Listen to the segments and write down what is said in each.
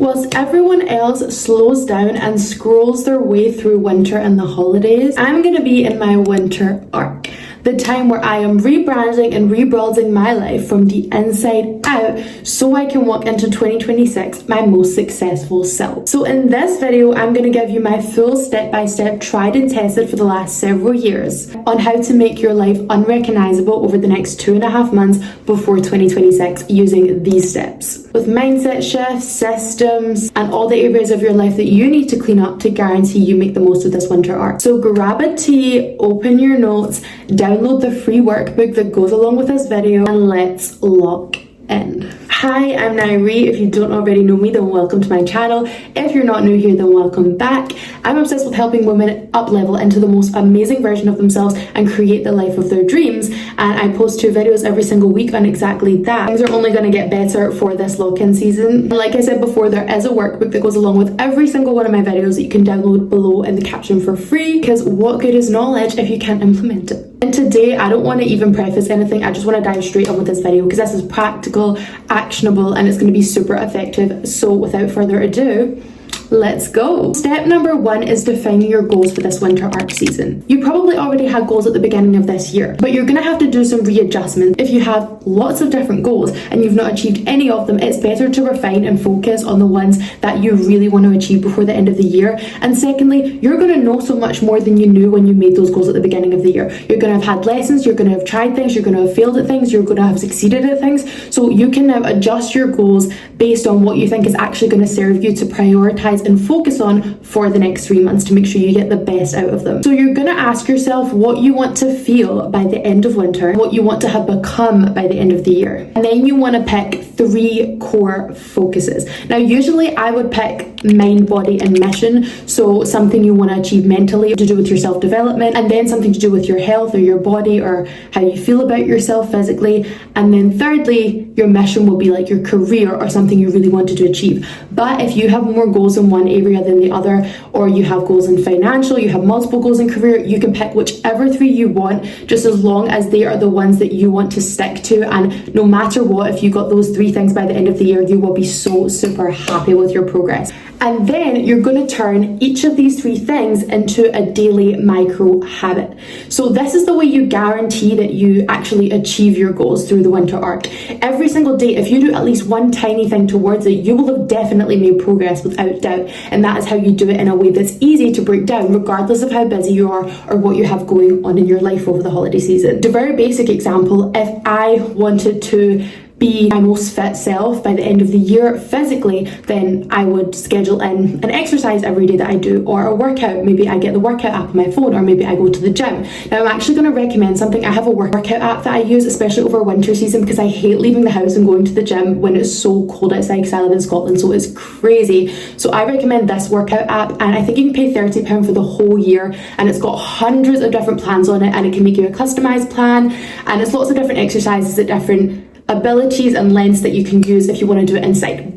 Whilst everyone else slows down and scrolls their way through winter and the holidays, I'm gonna be in my winter arc. The time where I am rebranding and rebuilding my life from the inside out so I can walk into 2026 my most successful self. So in this video, I'm going to give you my full step-by-step tried and tested for the last several years on how to make your life unrecognizable over the next 2.5 months before 2026 using these steps. With mindset shifts, systems, and all the areas of your life that you need to clean up to guarantee you make the most of this winter arc. So grab a tea, open your notes, download the free workbook that goes along with this video, and let's lock in. Hi, I'm Nyree. If you don't already know me, then welcome to my channel. If you're not new here, then welcome back. I'm obsessed with helping women up-level into the most amazing version of themselves and create the life of their dreams. And I post 2 videos every single week on exactly that. Things are only going to get better for this lock-in season. And like I said before, there is a workbook that goes along with every single one of my videos that you can download below in the caption for free, because what good is knowledge if you can't implement it? And today, I don't want to even preface anything. I just want to dive straight on with this video because this is practical, actionable, and it's going to be super effective. So without further ado, let's go. Step number 1 is defining your goals for this winter arc season. You probably already had goals at the beginning of this year, but you're going to have to do some readjustment. If you have lots of different goals and you've not achieved any of them, it's better to refine and focus on the ones that you really want to achieve before the end of the year. And secondly, you're going to know so much more than you knew when you made those goals at the beginning of the year. You're going to have had lessons, you're going to have tried things, you're going to have failed at things, you're going to have succeeded at things. So you can now adjust your goals based on what you think is actually going to serve you to prioritize and focus on for the next 3 months to make sure you get the best out of them. So you're going to ask yourself what you want to feel by the end of winter, what you want to have become by the end of the year. And then you want to pick 3 core focuses. Now, usually I would pick mind, body, and mission. So something you want to achieve mentally to do with your self-development, and then something to do with your health or your body or how you feel about yourself physically. And then thirdly, your mission will be like your career or something you really wanted to achieve. But if you have more goals in one area than the other, or you have goals in financial, you have multiple goals in career, you can pick whichever 3 you want, just as long as they are the ones that you want to stick to. And no matter what, if you got those 3 things by the end of the year, you will be so super happy with your progress. And then you're going to turn each of these 3 things into a daily micro habit. So this is the way you guarantee that you actually achieve your goals through the winter arc. Every single day, if you do at least one tiny thing towards it, you will have definitely made progress without doubt. And that is how you do it in a way that's easy to break down, regardless of how busy you are or what you have going on in your life over the holiday season. The very basic example, if I wanted to be my most fit self by the end of the year physically, then I would schedule in an exercise every day that I do, or a workout. Maybe I get the workout app on my phone, or maybe I go to the gym. Now I'm actually going to recommend something. I have a workout app that I use, especially over winter season, because I hate leaving the house and going to the gym when it's so cold outside, because I live in Scotland, so it's crazy. So I recommend this workout app, and I think you can pay £30 for the whole year, and it's got hundreds of different plans on it, and it can make you a customized plan, and it's lots of different exercises at different abilities and lengths that you can use if you want to do it inside.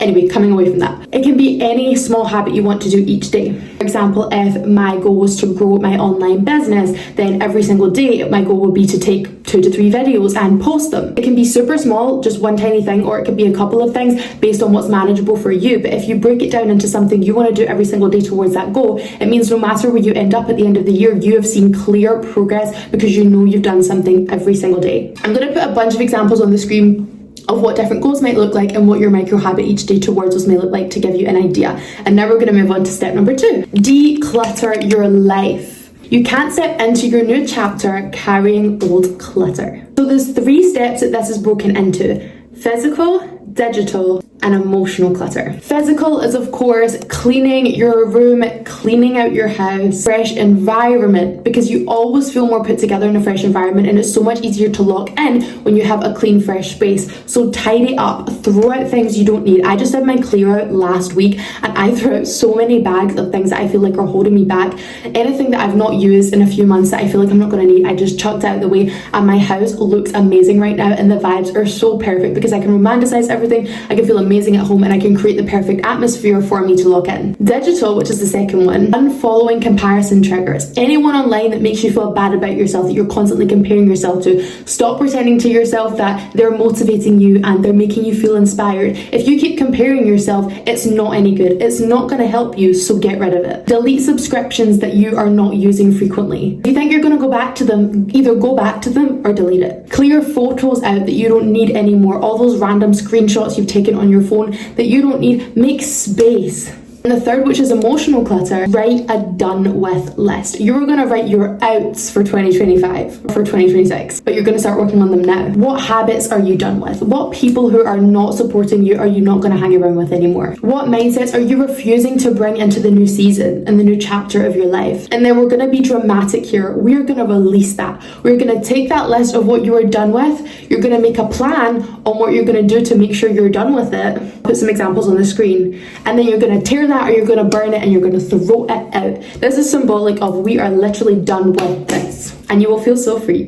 Anyway, coming away from that, it can be any small habit you want to do each day. For example, if my goal was to grow my online business, then every single day my goal would be to take 2 to 3 videos and post them. It can be super small, just one tiny thing, or it could be a couple of things based on what's manageable for you. But if you break it down into something you want to do every single day towards that goal, it means no matter where you end up at the end of the year, you have seen clear progress because you know you've done something every single day. I'm going to put a bunch of examples on the screen of what different goals might look like and what your micro habit each day towards those may look like to give you an idea. And now we're going to move on to step number 2. Declutter your life. You can't step into your new chapter carrying old clutter. So there's 3 steps that this is broken into: physical, digital, and emotional clutter. Physical is, of course, cleaning your room, cleaning out your house, fresh environment, because you always feel more put together in a fresh environment, and it's so much easier to lock in when you have a clean, fresh space. So tidy up, throw out things you don't need. I just did my clear out last week, and I threw out so many bags of things that I feel like are holding me back. Anything that I've not used in a few months that I feel like I'm not going to need, I just chucked out of the way, and my house looks amazing right now, and the vibes are so perfect because I can romanticize everything. I can feel amazing at home and I can create the perfect atmosphere for me to lock in. Digital, which is the second one, unfollowing comparison triggers. Anyone online that makes you feel bad about yourself, that you're constantly comparing yourself to, stop pretending to yourself that they're motivating you and they're making you feel inspired. If you keep comparing yourself, it's not any good. It's not going to help you, so get rid of it. Delete subscriptions that you are not using frequently. If you think you're going to go back to them, either go back to them or delete it. Clear photos out that you don't need anymore. All those random screenshots you've taken on your phone that you don't need, make space. And the third, which is emotional clutter, write a done with list. You're going to write your outs for 2025, for 2026, but you're going to start working on them now. What habits are you done with? What people who are not supporting you are you not going to hang around with anymore? What mindsets are you refusing to bring into the new season and the new chapter of your life? And then we're going to be dramatic here. We're going to release that. We're going to take that list of what you are done with. You're going to make a plan on what you're going to do to make sure you're done with it. Put some examples on the screen. And then you're going to tear that, or you're going to burn it and you're going to throw it out. This is symbolic of we are literally done with this. And you will feel so free.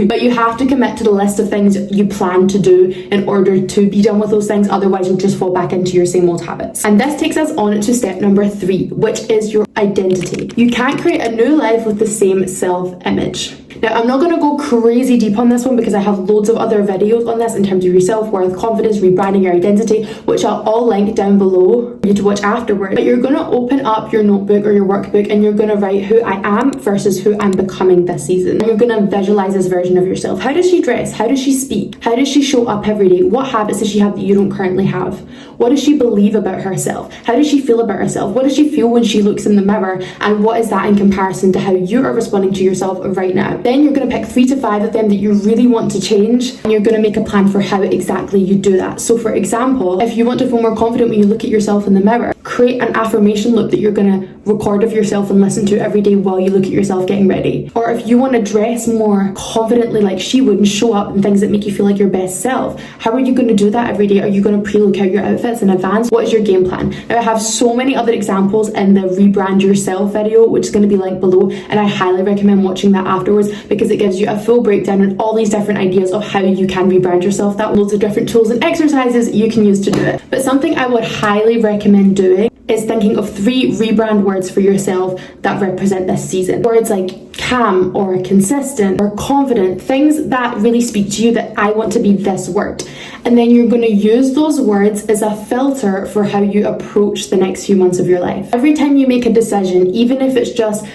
But you have to commit to the list of things you plan to do in order to be done with those things. Otherwise, you'll just fall back into your same old habits. And this takes us on to step number 3, which is your identity. You can't create a new life with the same self-image. Now, I'm not going to go crazy deep on this one because I have loads of other videos on this in terms of your self-worth, confidence, rebranding your identity, which I'll all link down below for you to watch afterwards. But you're going to open up your notebook or your workbook and you're going to write who I am versus who I'm becoming this season. And you're going to visualize this version of yourself. How does she dress? How does she speak? How does she show up every day? What habits does she have that you don't currently have? What does she believe about herself? How does she feel about herself? What does she feel when she looks in the mirror? And what is that in comparison to how you are responding to yourself right now? Then you're going to pick 3 to 5 of them that you really want to change, and you're going to make a plan for how exactly you do that. So for example, if you want to feel more confident when you look at yourself in the mirror, create an affirmation loop that you're going to record of yourself and listen to every day while you look at yourself getting ready. Or if you want to dress more confidently like she would and show up in things that make you feel like your best self, how are you going to do that every day? Are you going to pre-look out your outfits in advance? What is your game plan? Now, I have so many other examples in the Rebrand Yourself video, which is going to be linked below, and I highly recommend watching that afterwards because it gives you a full breakdown and all these different ideas of how you can rebrand yourself. That loads of different tools and exercises you can use to do it. But something I would highly recommend doing is thinking of 3 rebrand words for yourself that represent this season. Words like calm or consistent or confident, things that really speak to you, that I want to be this word. And then you're going to use those words as a filter for how you approach the next few months of your life. Every time you make a decision, even if it's just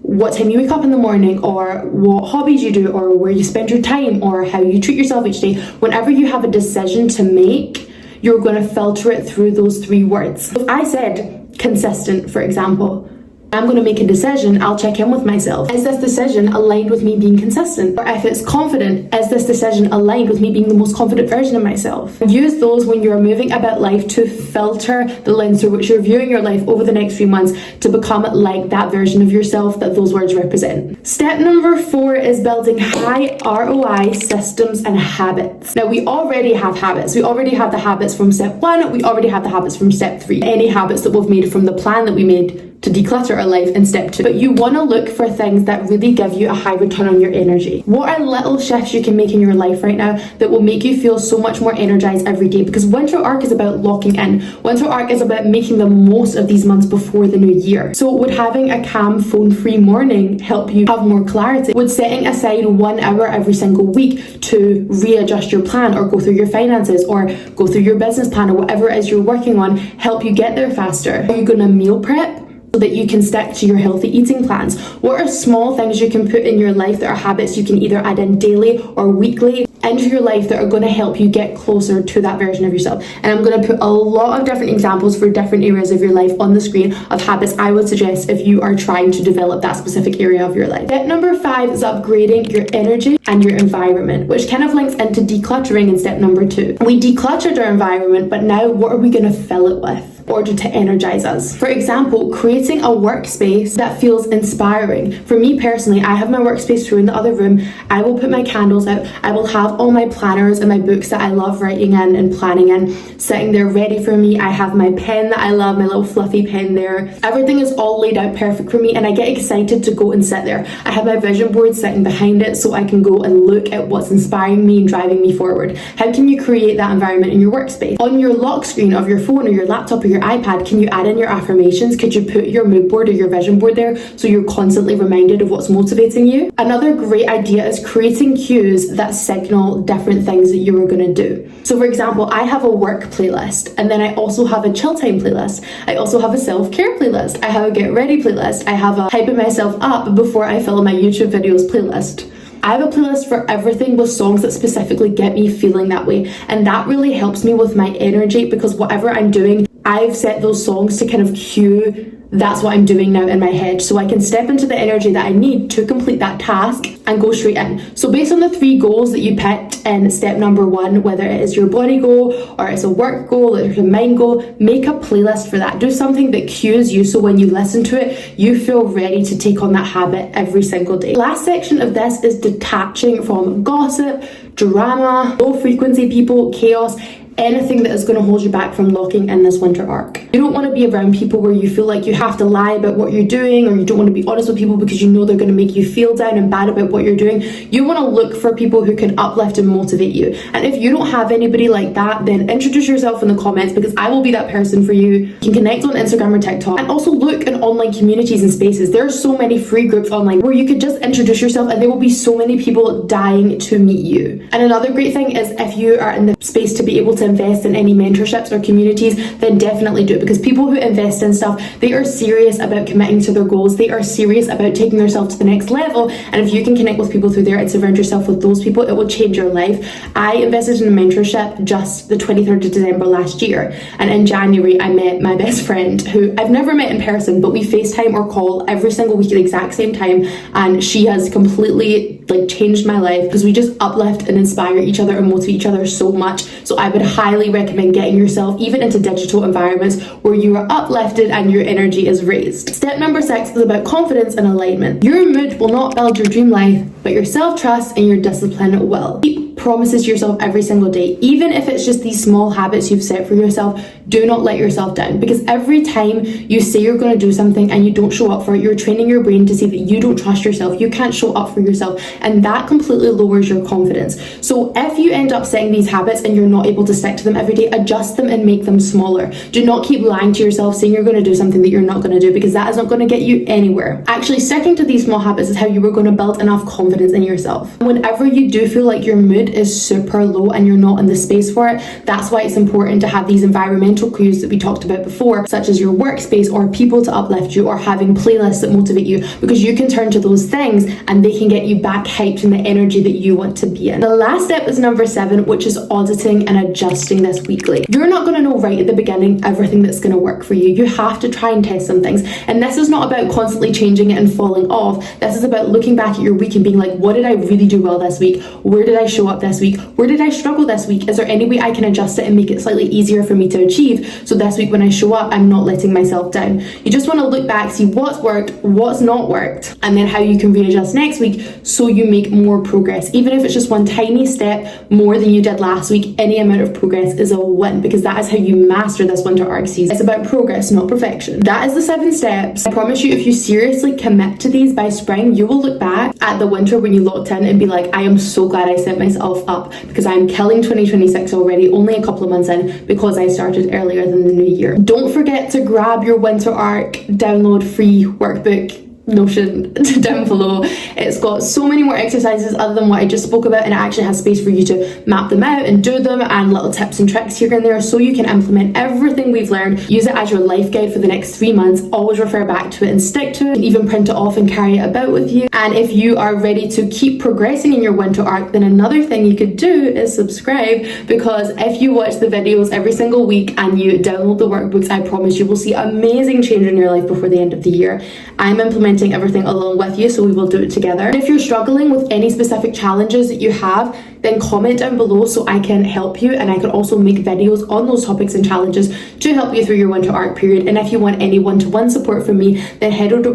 what time you wake up in the morning, or what hobbies you do, or where you spend your time, or how you treat yourself each day, whenever you have a decision to make, you're going to filter it through those 3 words. If I said consistent, for example, I'm going to make a decision, I'll check in with myself. Is this decision aligned with me being consistent? Or if it's confident, is this decision aligned with me being the most confident version of myself? Use those when you're moving about life to filter the lens through which you're viewing your life over the next few months to become like that version of yourself that those words represent. Step number 4 is building high ROI systems and habits. Now, we already have habits. We already have the habits from step 1. We already have the habits from step 3. Any habits that we've made from the plan that we made to declutter our life in step 2. But you want to look for things that really give you a high return on your energy. What are little shifts you can make in your life right now that will make you feel so much more energized every day? Because Winter Arc is about locking in. Winter Arc is about making the most of these months before the new year. So would having a calm, phone-free morning help you have more clarity? Would setting aside 1 hour every single week to readjust your plan, or go through your finances, or go through your business plan, or whatever it is you're working on, help you get there faster? Are you going to meal prep so that you can stick to your healthy eating plans? What are small things you can put in your life that are habits you can either add in daily or weekly into your life that are going to help you get closer to that version of yourself? And I'm going to put a lot of different examples for different areas of your life on the screen of habits I would suggest if you are trying to develop that specific area of your life. Step number 5 is upgrading your energy and your environment, which kind of links into decluttering in step number 2. We decluttered our environment, but now what are we going to fill it with? order to energize us. For example, creating a workspace that feels inspiring. For me personally, I have my workspace through in the other room. I will put my candles out. I will have all my planners and my books that I love writing in and planning in sitting there ready for me. I have my pen that I love, my little fluffy pen there. Everything is all laid out perfect for me, and I get excited to go and sit there. I have my vision board sitting behind it so I can go and look at what's inspiring me and driving me forward. How can you create that environment in your workspace? On your lock screen of your phone or your laptop or your iPad, can you add in your affirmations? Could you put your mood board or your vision board there so you're constantly reminded of what's motivating you? Another great idea is creating cues that signal different things that you are going to do. So for example, I have a work playlist, and then I also have a chill time playlist. I also have a self-care playlist. I have a get ready playlist. I have a hyping myself up before I film my YouTube videos playlist. I have a playlist for everything with songs that specifically get me feeling that way, and that really helps me with my energy, because whatever I'm doing, I've set those songs to kind of cue that's what I'm doing now in my head, so I can step into the energy that I need to complete that task and go straight in. So based on the 3 goals that you picked in step number 1, whether it is your body goal or it's a work goal or it's a mind goal, make a playlist for that. Do something that cues you so when you listen to it, you feel ready to take on that habit every single day. Last section of this is detaching from gossip, drama, low frequency people, chaos, anything that is going to hold you back from locking in this winter arc. You don't want to be around people where you feel like you have to lie about what you're doing, or you don't want to be honest with people because you know they're going to make you feel down and bad about what you're doing. You want to look for people who can uplift and motivate you. And if you don't have anybody like that, then introduce yourself in the comments, because I will be that person for you. You can connect on Instagram or TikTok, and also look in online communities and spaces. There are so many free groups online where you could just introduce yourself and there will be so many people dying to meet you. And another great thing is, if you are in the space to be able to invest in any mentorships or communities, then definitely do it, because people who invest in stuff, they are serious about committing to their goals. They are serious about taking themselves to the next level, and if you can connect with people through there and surround yourself with those people, it will change your life. I invested in a mentorship just the 23rd of December last year, and in January I met my best friend, who I've never met in person, but we FaceTime or call every single week at the exact same time, and she has completely changed my life, because we just uplift and inspire each other and motivate each other so much. So I would highly recommend getting yourself even into digital environments where you are uplifted and your energy is raised. Step number 6 is about confidence and alignment. Your mood will not build your dream life, but your self-trust and your discipline will. Keep promises to yourself every single day, even if it's just these small habits you've set for yourself. Do not let yourself down, because every time you say you're going to do something and you don't show up for it, you're training your brain to say that you don't trust yourself, you can't show up for yourself, and that completely lowers your confidence. So if you end up setting these habits and you're not able to stick to them every day, adjust them and make them smaller. Do not keep lying to yourself saying you're going to do something that you're not going to do, because that is not going to get you anywhere. Actually, sticking to these small habits is how you are going to build enough confidence in yourself. Whenever you do feel like your mood is super low and you're not in the space for it, that's why it's important to have these environmental cues that we talked about before, such as your workspace or people to uplift you, or having playlists that motivate you, because you can turn to those things and they can get you back hyped in the energy that you want to be in. The last step is number 7, which is auditing and adjusting this weekly. You're not going to know right at the beginning everything that's going to work for you. You have to try and test some things, and this is not about constantly changing it and falling off. This is about looking back at your week and being like, what did I really do well this week? Where did I show up this week? Where did I struggle this week? Is there any way I can adjust it and make it slightly easier for me to achieve, so this week when I show up, I'm not letting myself down? You just want to look back, see what's worked, what's not worked, and then how you can readjust next week so you make more progress. Even if it's just one tiny step more than you did last week, any amount of progress is a win, because that is how you master this winter arc season. It's about progress, not perfection. That is the 7 steps. I promise you, if you seriously commit to these by spring, you will look back at the winter when you locked in and be like, I am so glad I set myself up, because I'm killing 2026 already, only a couple of months in, because I started earlier than the new year. Don't forget to grab your winter arc download free workbook Notion down below. It's got so many more exercises other than what I just spoke about, and it actually has space for you to map them out and do them, and little tips and tricks here and there, so you can implement everything we've learned. Use it as your life guide for the next 3 months. Always refer back to it and stick to it, and even print it off and carry it about with you. And if you are ready to keep progressing in your winter arc, then another thing you could do is subscribe, because if you watch the videos every single week and you download the workbooks, I promise you will see amazing change in your life before the end of the year. I'm implementing implementing everything along with you, so we will do it together. And if you're struggling with any specific challenges that you have, then comment down below so I can help you, and I can also make videos on those topics and challenges to help you through your winter arc period. And if you want any one-to-one support from me, then head over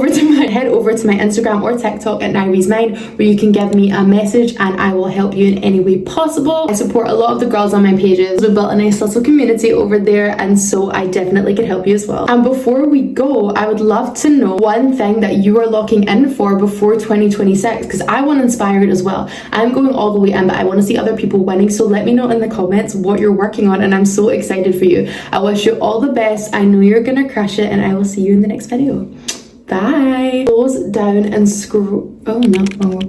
to my Instagram or TikTok at Nyree's Mind, where you can give me a message and I will help you in any way possible. I support a lot of the girls on my pages. We built a nice little community over there, and so I definitely could help you as well. And before we go, I would love to know one thing that you are locking in for before 2026, because I want to inspire it as well. I'm going all the way in, but I want to see other people winning, so let me know in the comments what you're working on, and I'm so excited for you. I wish you all the best. I know you're gonna crush it, and I will see you in the next video. Bye. Close down and screw. Oh no. Oh.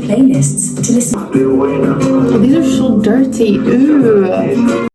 Playlists to listen. Oh, these are so dirty. Ooh.